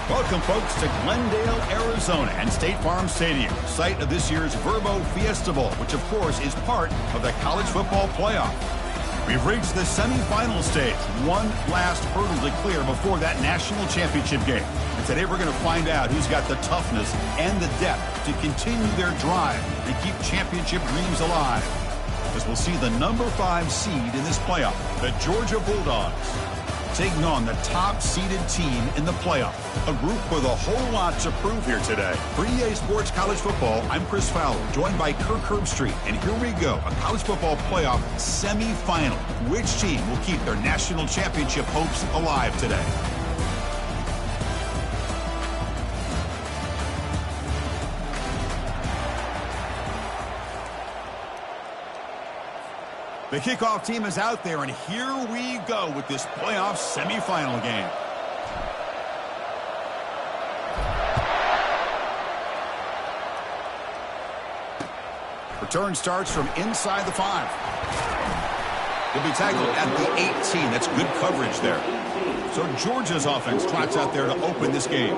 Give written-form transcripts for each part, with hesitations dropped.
Welcome, folks, to Glendale, Arizona and State Farm Stadium, site of this year's Verbo Fiesta Bowl, which, of course, is part of the college football playoff. We've reached the semifinal stage, one last hurdle to clear before that national championship game. And today we're going to find out who's got the toughness and the depth to continue their drive and keep championship dreams alive. As we'll see the number 5 seed in this playoff, the Georgia Bulldogs, taking on the top-seeded team in the playoff. A group with a whole lot to prove here today. For EA Sports College Football, I'm Chris Fowler, joined by Kirk Herbstreit. And here we go, a college football playoff semifinal. Which team will keep their national championship hopes alive today? The kickoff team is out there, and here we go with this playoff semifinal game. Return starts from inside the 5. He'll be tackled at the 18. That's good coverage there. So Georgia's offense trots out there to open this game.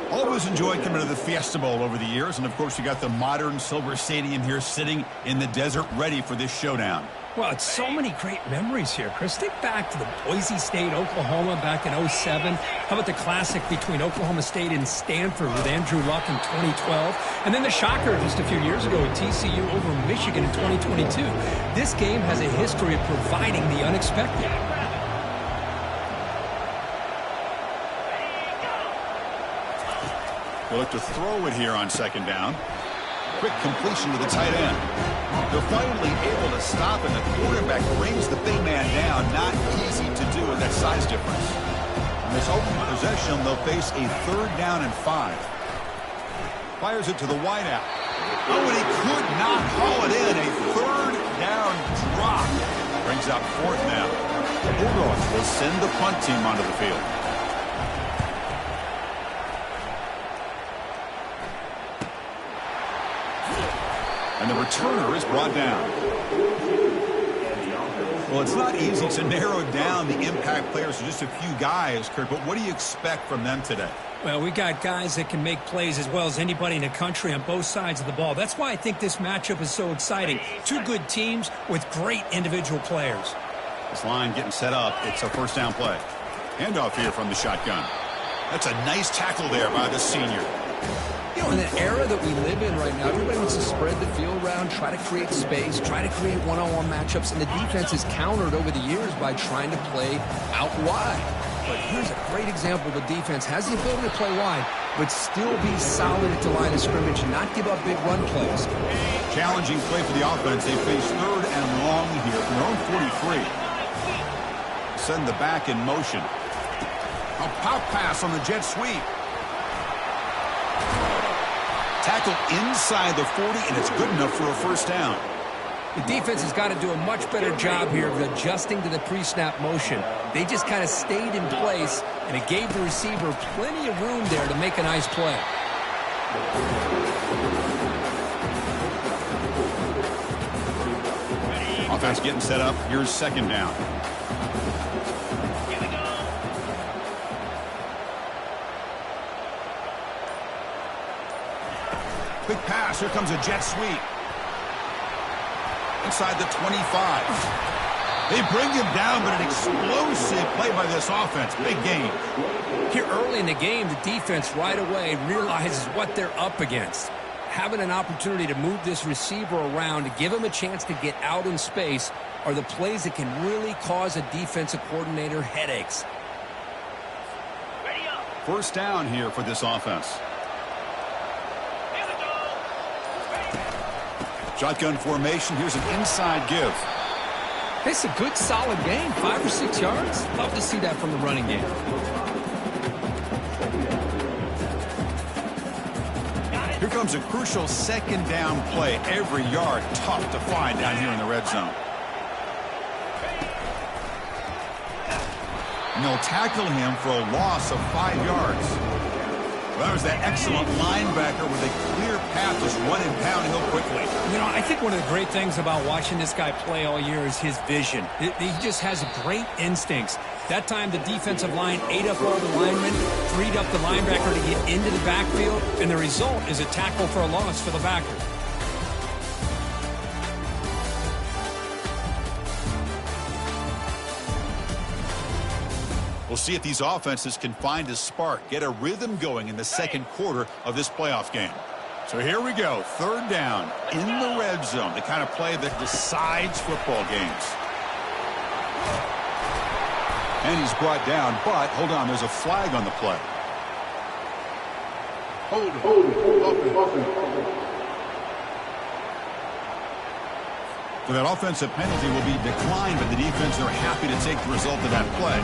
Always enjoyed coming to the Fiesta Bowl over the years, and of course you got the modern Silver Stadium here sitting in the desert ready for this showdown. Well, it's so many great memories here, Chris. Think back to the Boise State, Oklahoma back in '07. How about the classic between Oklahoma State and Stanford with Andrew Luck in 2012? And then the shocker just a few years ago with TCU over Michigan in 2022. This game has a history of providing the unexpected. We'll look to throw it here on second down. Quick completion to the tight end. They're finally able to stop, and the quarterback brings the big man down. Not easy to do with that size difference. On this open possession, they'll face a 3rd down and 5. Fires it to the wideout. Oh, and he could not haul it in. A 3rd down drop. Brings out 4th down. The Bulldogs will send the punt team onto the field. And the returner is brought down. Well, it's not easy to narrow down the impact players to just a few guys, Kirk, but what do you expect from them today? Well, we got guys that can make plays as well as anybody in the country on both sides of the ball. That's why I think this matchup is so exciting. Two good teams with great individual players. This line getting set up. It's a 1st down play. Handoff here from the shotgun. That's a nice tackle there by the senior. You know, in the era that we live in right now, everybody wants to spread the field around, try to create space, try to create one-on-one matchups, and the defense is countered over the years by trying to play out wide. But here's a great example. The defense has the ability to play wide, but still be solid at the line of scrimmage and not give up big run plays. Challenging play for the offense. They face 3rd and long here from their own 43. Send the back in motion. A pop pass on the jet sweep. Tackle inside the 40, and it's good enough for a 1st down. The defense has got to do a much better job here of adjusting to the pre-snap motion. They just kind of stayed in place, and it gave the receiver plenty of room there to make a nice play. Offense getting set up. Here's 2nd down. Quick pass. Here comes a jet sweep. Inside the 25. They bring him down, but an explosive play by this offense. Big game. Here early in the game, the defense right away realizes what they're up against. Having an opportunity to move this receiver around to give him a chance to get out in space are the plays that can really cause a defensive coordinator headaches. 1st down here for this offense. Shotgun formation. Here's an inside give. It's a good, solid game. 5 or 6 yards. Love to see that from the running game. Here comes a crucial 2nd down play. Every yard tough to find down here in the red zone. And they'll tackle him for a loss of 5 yards. Well, that was that excellent linebacker with a clear path, just running downhill quickly. You know, I think one of the great things about watching this guy play all year is his vision. He just has great instincts. That time, the defensive line ate up all the linemen, freed up the linebacker to get into the backfield, and the result is a tackle for a loss for the backer. We'll see if these offenses can find a spark, get a rhythm going in the second quarter of this playoff game. So here we go, third down in the red zone, the kind of play that decides football games. And he's brought down, but hold on, there's a flag on the play. So that offensive penalty will be declined, but the defense are happy to take the result of that play.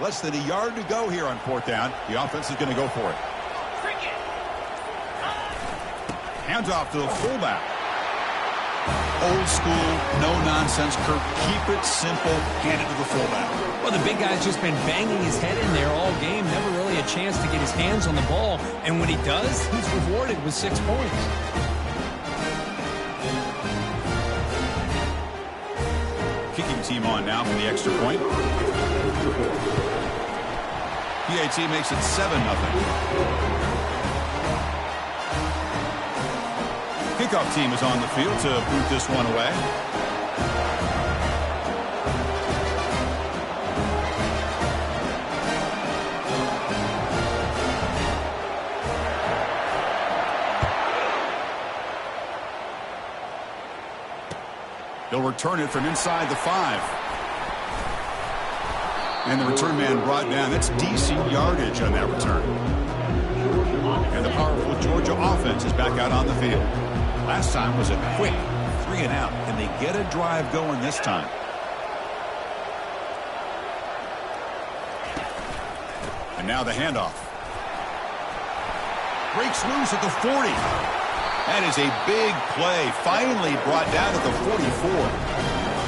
Less than a yard to go here on fourth down. The offense is going to go for it. Hands off to the fullback. Old school, no nonsense, Kirk. Keep it simple. Hand it to the fullback. Well, the big guy's just been banging his head in there all game. Never really a chance to get his hands on the ball. And when he does, he's rewarded with 6 points. Kicking team on now for the extra point. PAT makes it 7-0. Kickoff team is on the field to boot this one away. They'll return it from inside the 5. And the return man brought down. That's decent yardage on that return. And the powerful Georgia offense is back out on the field. Last time was a quick 3 and out. Can they get a drive going this time? And now the handoff. Breaks loose at the 40. That is a big play. Finally brought down at the 44.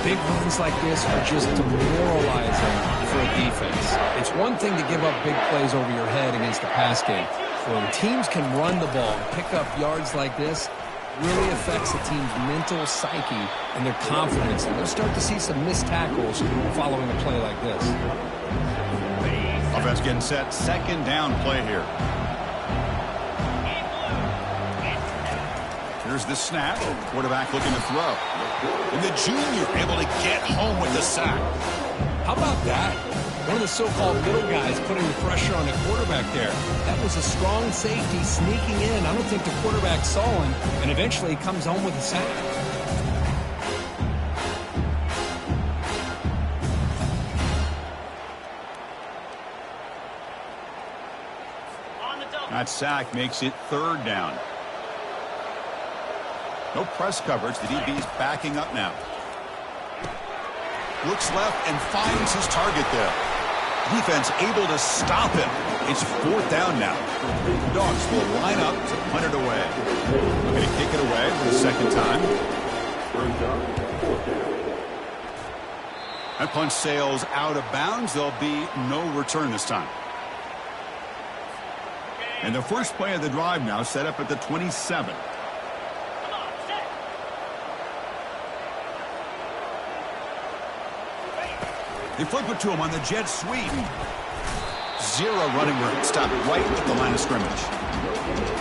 Big runs like this are just demoralizing for a defense. It's one thing to give up big plays over your head against the pass game. When teams can run the ball and pick up yards like this, really affects the team's mental psyche and their confidence. And they'll start to see some missed tackles following a play like this. Offense getting set. Second down play here. Here's the snap. Quarterback looking to throw. And the junior able to get home with the sack. How about that? One of the so-called middle guys putting the pressure on the quarterback there. That was a strong safety sneaking in. I don't think the quarterback saw him, and eventually he comes home with a sack. That sack makes it third down. No press coverage. The DB's backing up now. Looks left and finds his target there. Defense able to stop him. It's fourth down now. The Dogs will line up to punt it away. They're going to kick it away for the second time. That punt sails out of bounds. There'll be no return this time. And the first play of the drive now set up at the 27. They flip it to him on the jet sweep. Zero running room. Stopped right at the line of scrimmage.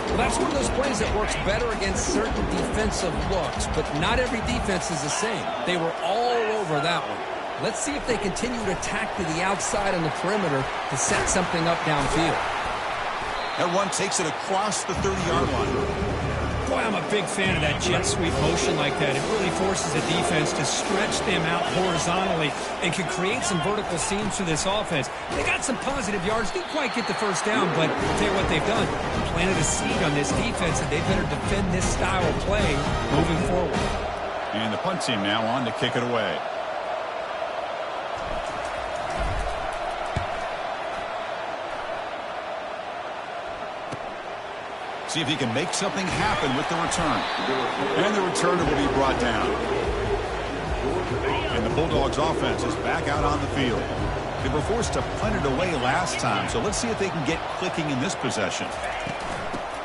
Well, that's one of those plays that works better against certain defensive looks, but not every defense is the same. They were all over that one. Let's see if they continue to tack to the outside on the perimeter to set something up downfield. That run takes it across the 30-yard line. Boy, I'm a big fan of that jet sweep motion like that. It really forces the defense to stretch them out horizontally and can create some vertical seams for this offense. They got some positive yards. Didn't quite get the first down, but I'll tell you what they've done. Planted a seed on this defense, and they better defend this style of play moving forward. And the punt team now on to kick it away. See if he can make something happen with the return. And the returner will be brought down. And the Bulldogs offense is back out on the field. They were forced to punt it away last time, so let's see if they can get clicking in this possession.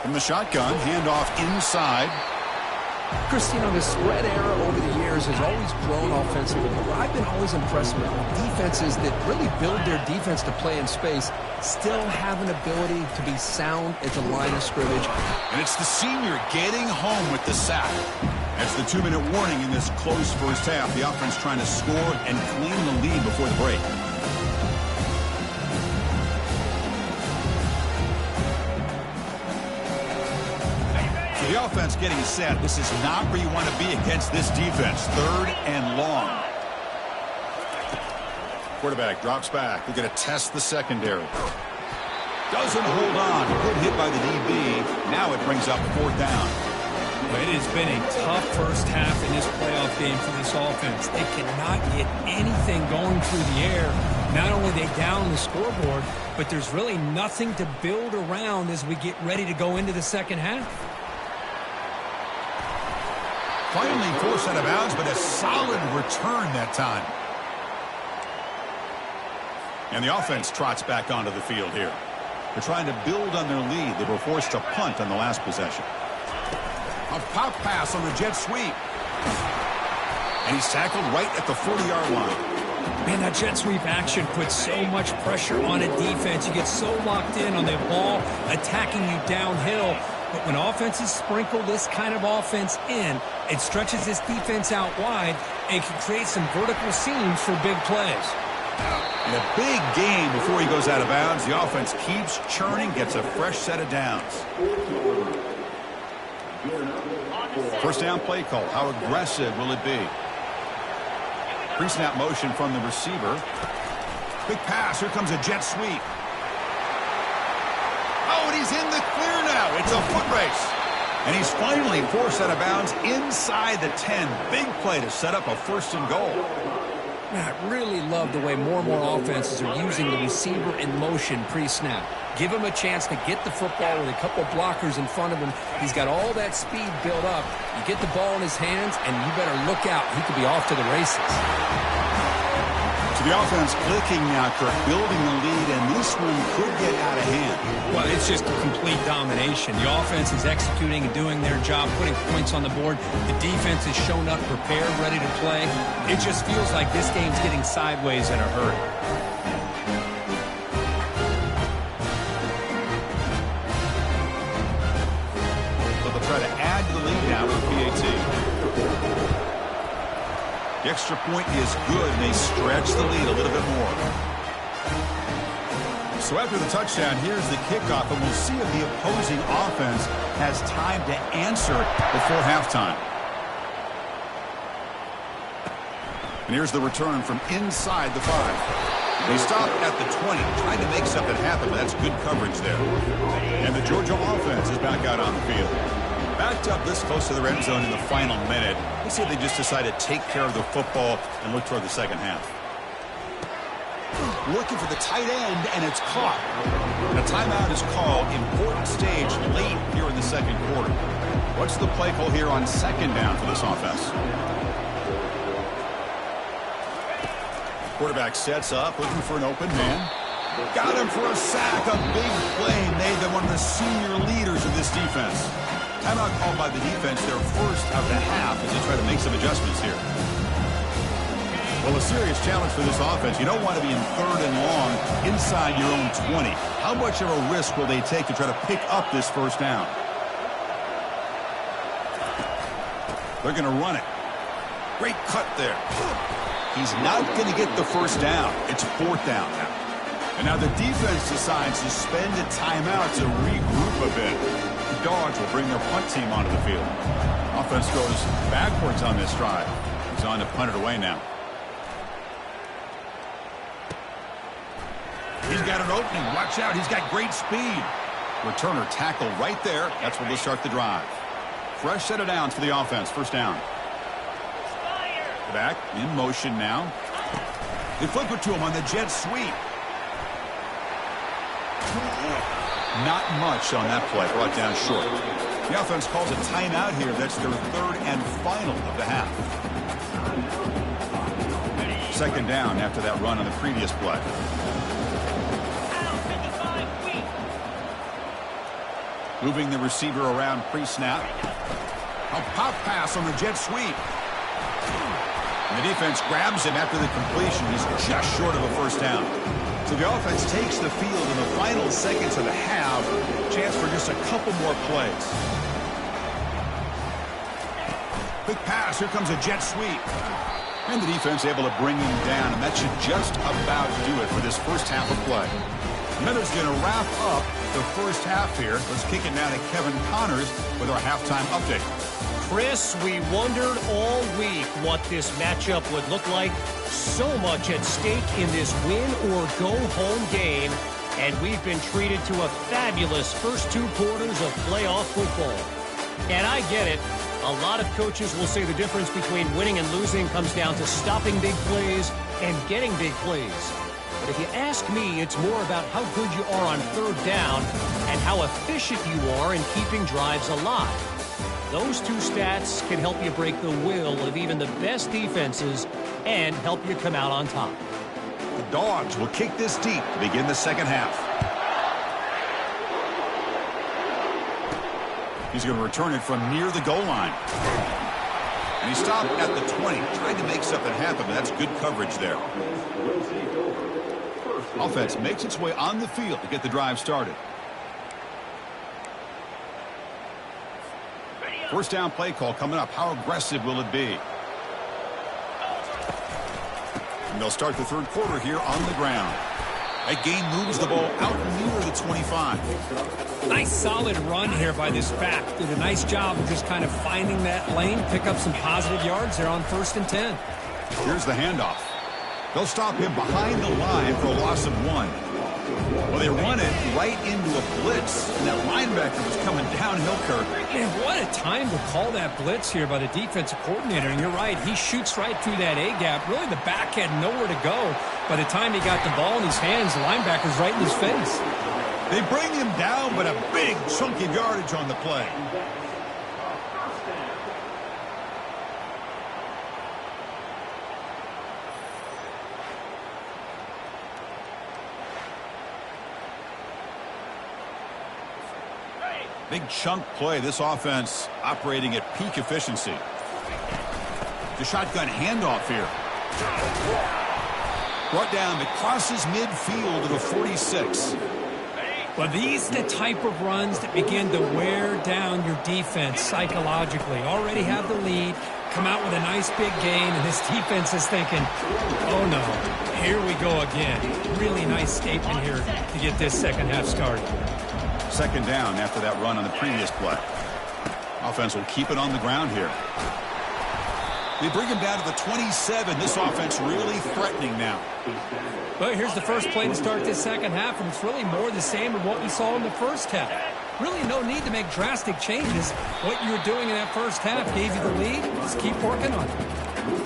From the shotgun, handoff inside. Christine, the spread era over the years has always grown offensively, but what I've been always impressed with defenses that really build their defense to play in space still have an ability to be sound at the line of scrimmage. And it's the senior getting home with the sack. That's the 2-minute warning in this close first half. The offense trying to score and claim the lead before the break. The offense getting set. This is not where you want to be against this defense. 3rd and long. Quarterback drops back. We're going to test the secondary. Doesn't hold on. Good hit by the DB. Now it brings up 4th down. It has been a tough first half in this playoff game for this offense. They cannot get anything going through the air. Not only they down the scoreboard, but there's really nothing to build around as we get ready to go into the second half. Finally forced out of bounds, but a solid return that time. And the offense trots back onto the field here. They're trying to build on their lead. They were forced to punt on the last possession. A pop pass on the jet sweep. And he's tackled right at the 40-yard line. Man, that jet sweep action puts so much pressure on a defense. You get so locked in on the ball attacking you downhill. But when offenses sprinkle this kind of offense in, it stretches this defense out wide and can create some vertical seams for big plays. In a big game before he goes out of bounds, the offense keeps churning, gets a fresh set of downs. First down play call. How aggressive will it be? Pre-snap motion from the receiver. Big pass. Here comes a jet sweep. Oh, and he's in the clear now. It's a foot race. And he's finally forced out of bounds inside the 10. Big play to set up a 1st and goal. Man, I really love the way more and more offenses are using the receiver in motion pre-snap. Give him a chance to get the football with a couple blockers in front of him. He's got all that speed built up. You get the ball in his hands, and you better look out. He could be off to the races. To the offense clicking now, Kirk, building the lead, and this one could get out of hand. Well, it's just complete domination. The offense is executing and doing their job, putting points on the board. The defense has shown up, prepared, ready to play. It just feels like this game's getting sideways in a hurry. So they'll try to add to the lead now with PAT. The extra point is good, and they stretch the lead a little bit more. So after the touchdown, here's the kickoff, and we'll see if the opposing offense has time to answer before halftime. And here's the return from inside the 5. They stop at the 20, trying to make something happen, but that's good coverage there. And the Georgia offense is back out on the field. Backed up this close to the red zone in the final minute. Let's see if they just decide to take care of the football and look toward the second half. Looking for the tight end, and it's caught. And a timeout is called. Important stage late here in the second quarter. What's the play call here on 2nd down for this offense? Quarterback sets up, looking for an open man. Got him for a sack. A big play made them one of the senior leaders of this defense. Timeout called by the defense, their first of the half, as they try to make some adjustments here. Well, a serious challenge for this offense. You don't want to be in 3rd and long inside your own 20. How much of a risk will they take to try to pick up this 1st down? They're going to run it. Great cut there. He's not going to get the 1st down. It's 4th down now. And now the defense decides to spend a timeout to regroup a bit. The Dogs will bring their punt team onto the field. Offense goes backwards on this drive. He's on to punt it away now. He's got an opening. Watch out. He's got great speed. Returner tackle right there. That's where they'll start the drive. Fresh set of downs for the offense. 1st down. Back in motion now. They flip it to him on the jet sweep. Not much on that play. Brought down short. The offense calls a timeout here. That's their 3rd and final of the half. 2nd down after that run on the previous play. Moving the receiver around pre-snap. A pop pass on the jet sweep. And the defense grabs him after the completion. He's just short of a first down. So the offense takes the field in the final seconds of the half. Chance for just a couple more plays. Quick pass. Here comes a jet sweep. And the defense able to bring him down. And that should just about do it for this first half of play. Miller's going to wrap up the first half here. Let's kick it now to Kevin Connors with our halftime update. Chris, we wondered all week what this matchup would look like. So much at stake in this win-or-go-home game, and we've been treated to a fabulous first 2 quarters of playoff football. And I get it. A lot of coaches will say the difference between winning and losing comes down to stopping big plays and getting big plays. But if you ask me, it's more about how good you are on third down and how efficient you are in keeping drives alive. Those 2 stats can help you break the will of even the best defenses and help you come out on top. The Dogs will kick this deep to begin the second half. He's going to return it from near the goal line. And he stopped at the 20, trying to make something happen, but that's good coverage there. Offense makes its way on the field to get the drive started. First down play call coming up. How aggressive will it be? And they'll start the third quarter here on the ground. That gain moves the ball out near the 25. Nice solid run here by this back. Did a nice job of just kind of finding that lane, pick up some positive yards there on 1st and 10. Here's the handoff. They'll stop him behind the line for a loss of 1. Well, they run it right into a blitz, and that linebacker was coming downhill, Kirk. Man, what a time to call that blitz here by the defensive coordinator. And you're right, he shoots right through that A-gap. Really, the back had nowhere to go. By the time he got the ball in his hands, the linebacker's right in his face. They bring him down, but a big chunk of yardage on the play. Big chunk play. This offense operating at peak efficiency. The shotgun handoff here. Brought down. It crosses midfield to the 46. Well, these are the type of runs that begin to wear down your defense psychologically. Already have the lead. Come out with a nice big gain, and this defense is thinking, oh, no, here we go again. Really nice statement here to get this second half started. Second down after that run on the previous play. Offense will keep it on the ground here. They bring him down to the 27. This offense really threatening now. Well, here's the first play to start this second half, and it's really more the same of what we saw in the first half. Really no need to make drastic changes. What you were doing in that first half gave you the lead. Just keep working on it.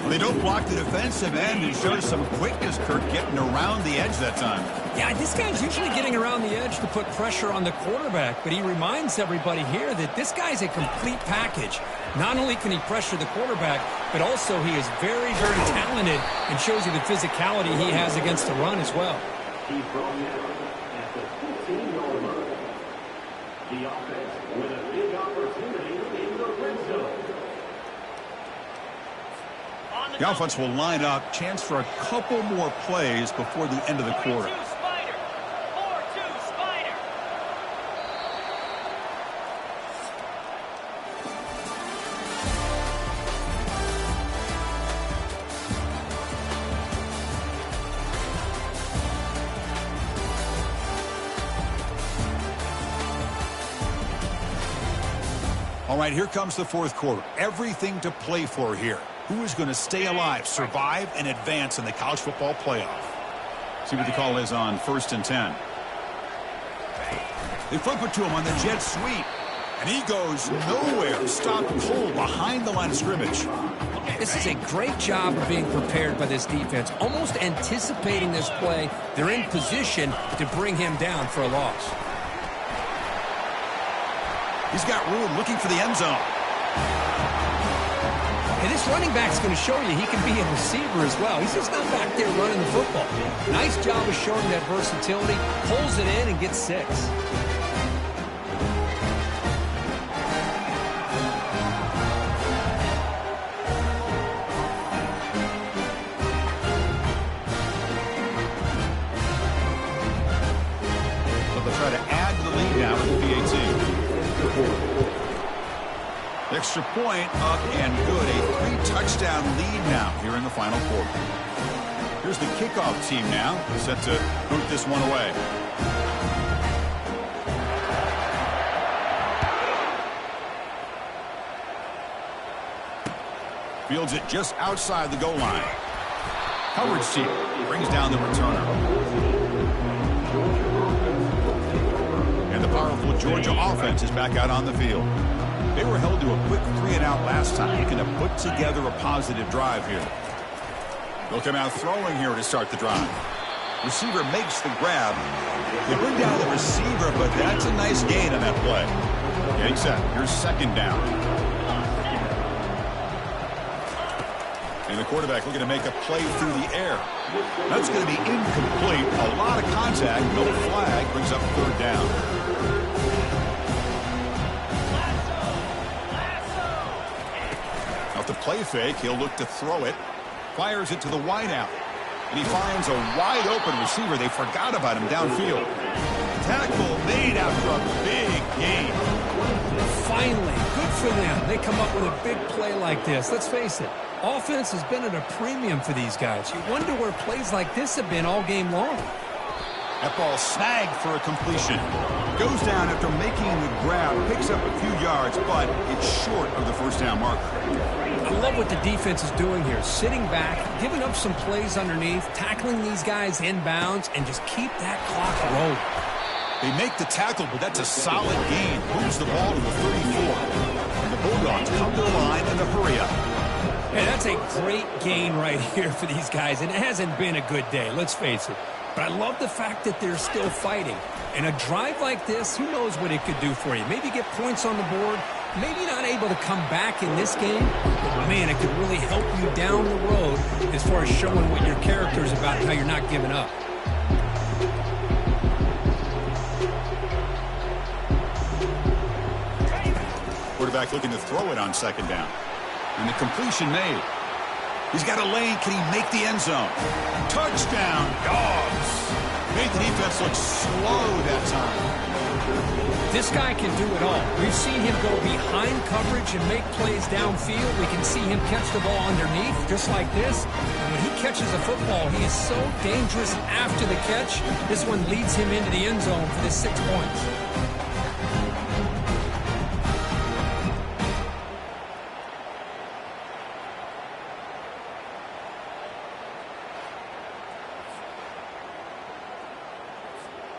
Well, they don't block the defensive end and show some quickness, Kirk, getting around the edge that time. Yeah, this guy's usually getting around the edge to put pressure on the quarterback, but he reminds everybody here that this guy's a complete package. Not only can he pressure the quarterback, but also he is very, very talented and shows you the physicality he has against the run as well. He's brought down at the 15-yard line. The offense with a big opportunity in the red zone. The offense will line up. Chance for a couple more plays before the end of the quarter. 4-2 Spider. All right, here comes the fourth quarter. Everything to play for here. Who is going to stay alive, survive, and advance in the college football playoff? See what the call is on 1st and 10. They flip it to him on the jet sweep. And he goes nowhere. Stopped cold behind the line of scrimmage. This is a great job of being prepared by this defense. Almost anticipating this play. They're in position to bring him down for a loss. He's got room looking for the end zone. And this running back's going to show you he can be a receiver as well. He's just not back there running the football. Nice job of showing that versatility. Pulls it in and gets 6. but they'll try to add to the lead now with the PAT. Extra point up and good. A 3-touchdown lead now here in the final quarter. Here's the kickoff team now, set to boot this one away. Fields it just outside the goal line. Coverage team brings down the returner. And the powerful Georgia offense is back out on the field. They were held to a quick 3-and-out last time. Looking to put together a positive drive here. They'll come out throwing here to start the drive. Receiver makes the grab. They bring down the receiver, but that's a nice gain on that play. Getting set. Here's second down. And the quarterback looking to make a play through the air. That's going to be incomplete. A lot of contact. No flag. Brings up third down. Off the play fake, he'll look to throw it. Fires it to the wideout. And he finds a wide-open receiver. They forgot about him downfield. Tackle made after a big gain. Finally, good for them. They come up with a big play like this. Let's face it, offense has been at a premium for these guys. You wonder where plays like this have been all game long. That ball snagged for a completion. Goes down after making the grab. Picks up a few yards, but it's short of the first down marker. I love what the defense is doing here. Sitting back, giving up some plays underneath, tackling these guys inbounds, and just keep that clock rolling. They make the tackle, but that's a solid gain. Moves the ball to the 34. And the Bulldogs come to the line in a hurry-up. Hey, that's a great gain right here for these guys, and it hasn't been a good day, let's face it. But I love the fact that they're still fighting. And a drive like this, who knows what it could do for you. Maybe get points on the board, maybe not able to come back in this game, but man, it could really help you down the road as far as showing what your character is about and how you're not giving up. Quarterback looking to throw it on second down. And the completion made. He's got a lane. Can he make the end zone? Touchdown, Dogs. Made the defense look slow that time. This guy can do it all. We've seen him go behind coverage and make plays downfield. We can see him catch the ball underneath, just like this. And when he catches a football, he is so dangerous after the catch. This one leads him into the end zone for the 6 points.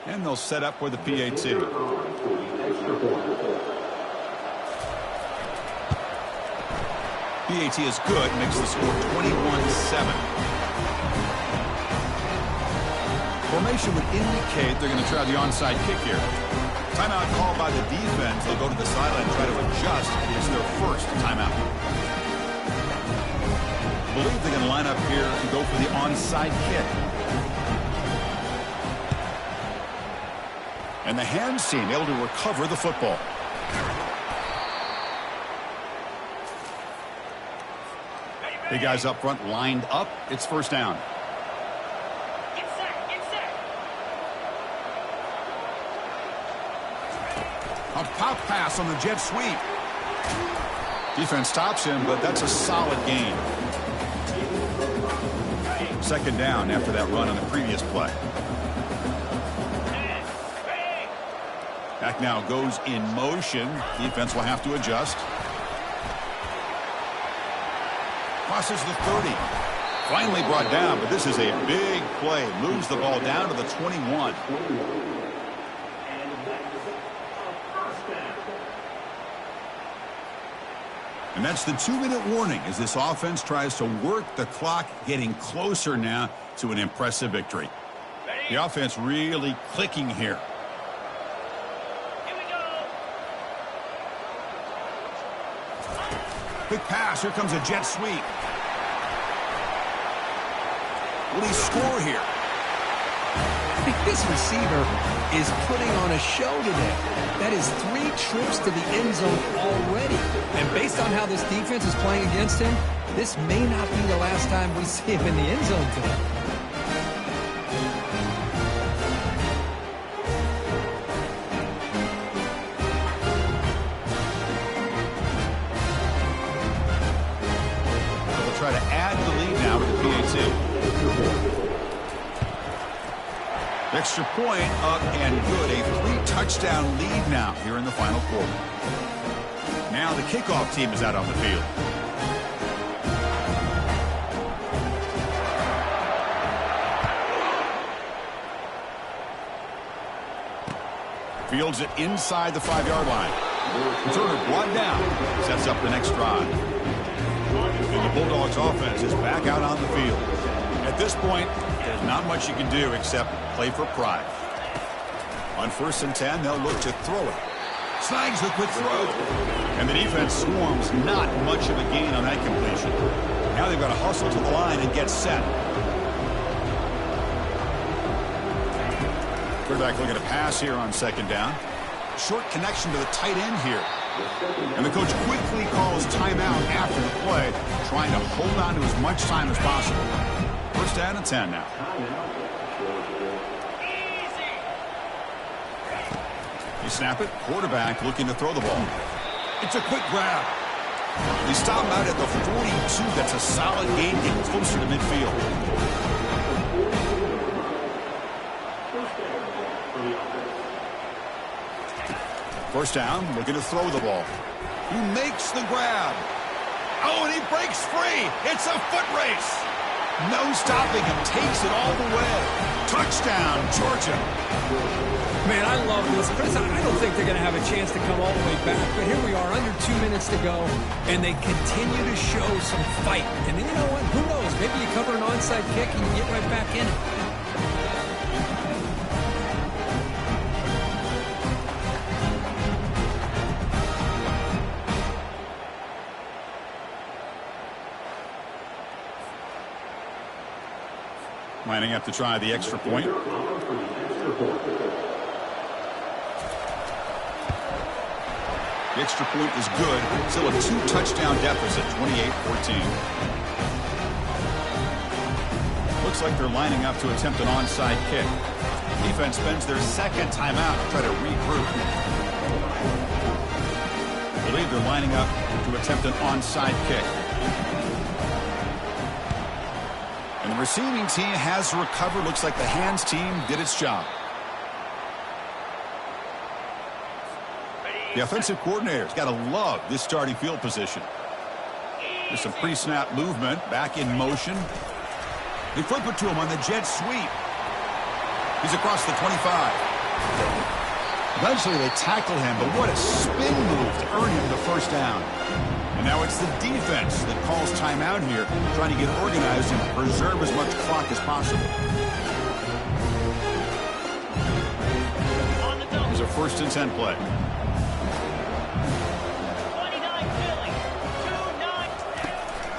And they'll set up for the PAT. PAT is good, makes the score 21-7. Formation would indicate they're going to try the onside kick here. Timeout called by the defense. They'll go to the sideline and try to adjust. It's their first timeout. I believe they're going to line up here and go for the onside kick. And the hands team able to recover the football. The guys up front lined up. It's first down. Get set, get set. A pop pass on the jet sweep. Defense stops him, but that's a solid gain. Second down after that run on the previous play. Back now goes in motion. Defense will have to adjust. Crosses the 30. Finally brought down, but this is a big play. Moves the ball down to the 21. And that's the 2-minute warning as this offense tries to work the clock, getting closer now to an impressive victory. The offense really clicking here. Quick pass. Here comes a jet sweep. Will he score here? I think this receiver is putting on a show today. That is 3 trips to the end zone already. And based on how this defense is playing against him, this may not be the last time we see him in the end zone today. Extra point up and good. A 3-touchdown lead now here in the final quarter. Now the kickoff team is out on the field. Fields it inside the 5-yard line. Returner brought down. Sets up the next drive. And the Bulldogs offense is back out on the field. At this point, there's not much you can do except play for pride. On 1st and 10, they'll look to throw it. Snags the quick throw. And the defense swarms. Not much of a gain on that completion. Now they've got to hustle to the line and get set. Quarterback looking to pass here on 2nd down. Short connection to the tight end here. And the coach quickly calls timeout after the play, trying to hold on to as much time as possible. 1st down and 10 now. You snap it. Quarterback looking to throw the ball. It's a quick grab. They stop him out at the 42. That's a solid gain, getting closer to midfield. First down, looking to throw the ball. He makes the grab. Oh, and he breaks free. It's a foot race. No stopping him. Takes it all the way. Touchdown, Georgia. Man, I love this. Chris, I don't think they're going to have a chance to come all the way back. But here we are, under 2 minutes to go, and they continue to show some fight. And then you know what? Who knows? Maybe you cover an onside kick and you get right back in it. Lining up to try the extra point. The extra point is good. Still a 2-touchdown deficit, 28-14. Looks like they're lining up to attempt an onside kick. Defense spends their 2nd timeout to try to regroup. I believe they're lining up to attempt an onside kick. And the receiving team has recovered. Looks like the hands team did its job. The offensive coordinator's got to love this starting field position. There's some pre-snap movement. Back in motion. They flip it to him on the jet sweep. He's across the 25. Eventually they tackle him, but what a spin move to earn him the 1st down. And now it's the defense that calls timeout here, trying to get organized and preserve as much clock as possible. Here's a 1st and 10 play.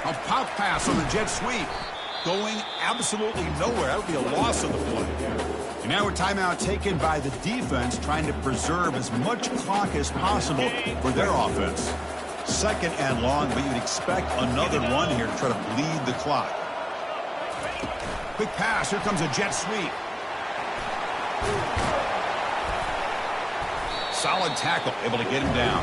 A pop pass on the jet sweep. Going absolutely nowhere. That would be a loss of the play. And now a timeout taken by the defense, trying to preserve as much clock as possible for their offense. 2nd and long, but you'd expect another run here to try to bleed the clock. Quick pass. Here comes a jet sweep. Solid tackle, able to get him down.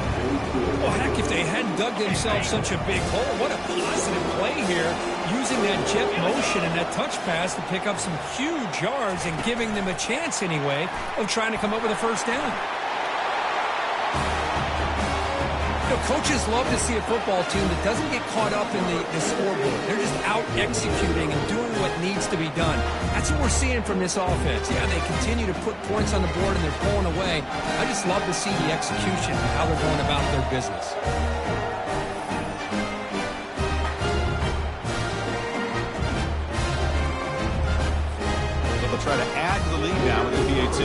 Well, heck, if they hadn't dug themselves such a big hole, what a positive play here, using that jet motion and that touch pass to pick up some huge yards and giving them a chance anyway of trying to come up with a 1st down. You know, coaches love to see a football team that doesn't get caught up in the scoreboard. They're just out executing and doing what needs to be done. That's what we're seeing from this offense. Yeah, they continue to put points on the board and they're pulling away. I just love to see the execution and how they're going about their business. So they'll try to add to the lead now with the PAT.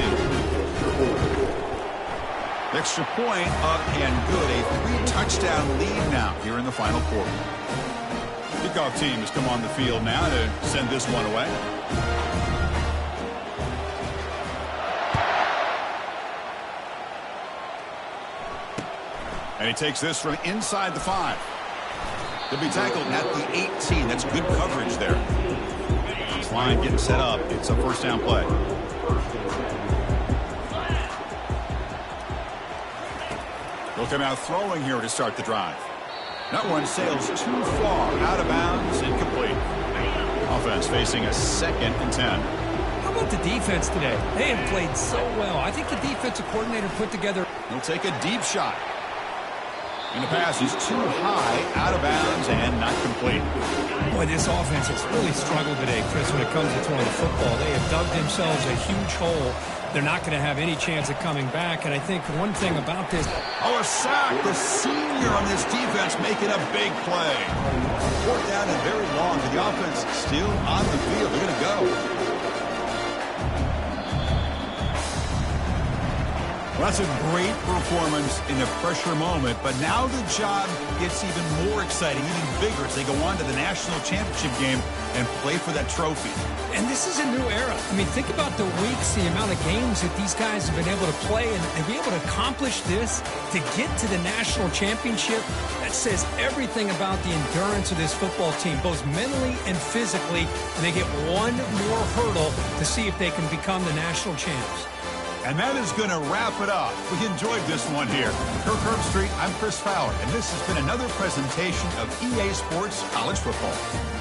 Extra point up and good. A 3-touchdown lead now here in the final quarter. Kickoff team has come on the field now to send this one away. And he takes this from inside the 5. He'll be tackled at the 18. That's good coverage there. This line getting set up. It's a 1st down play. They'll come out throwing here to start the drive. That one sails too far, out of bounds, incomplete. Offense facing a 2nd and 10. How about about the defense today? They have played so well. I think the defensive coordinator put together. He'll take a deep shot. And the pass is too high, out of bounds, and not complete. Boy, this offense has really struggled today, Chris, when it comes to throwing the football. They have dug themselves a huge hole. They're not going to have any chance of coming back. And I think one thing about this. Oh, a sack. The senior on this defense making a big play. Fourth down and very long. The offense still on the field. They're going to go. Well, that's a great performance in a pressure moment, but now the job gets even more exciting, even bigger as they go on to the national championship game and play for that trophy. And this is a new era. I mean, think about the weeks, the amount of games that these guys have been able to play, and to be able to accomplish this, to get to the national championship, that says everything about the endurance of this football team, both mentally and physically. And they get one more hurdle to see if they can become the national champs. And that is going to wrap it up. We enjoyed this one here. Kirk Herbstreit, I'm Chris Fowler, and this has been another presentation of EA Sports College Football.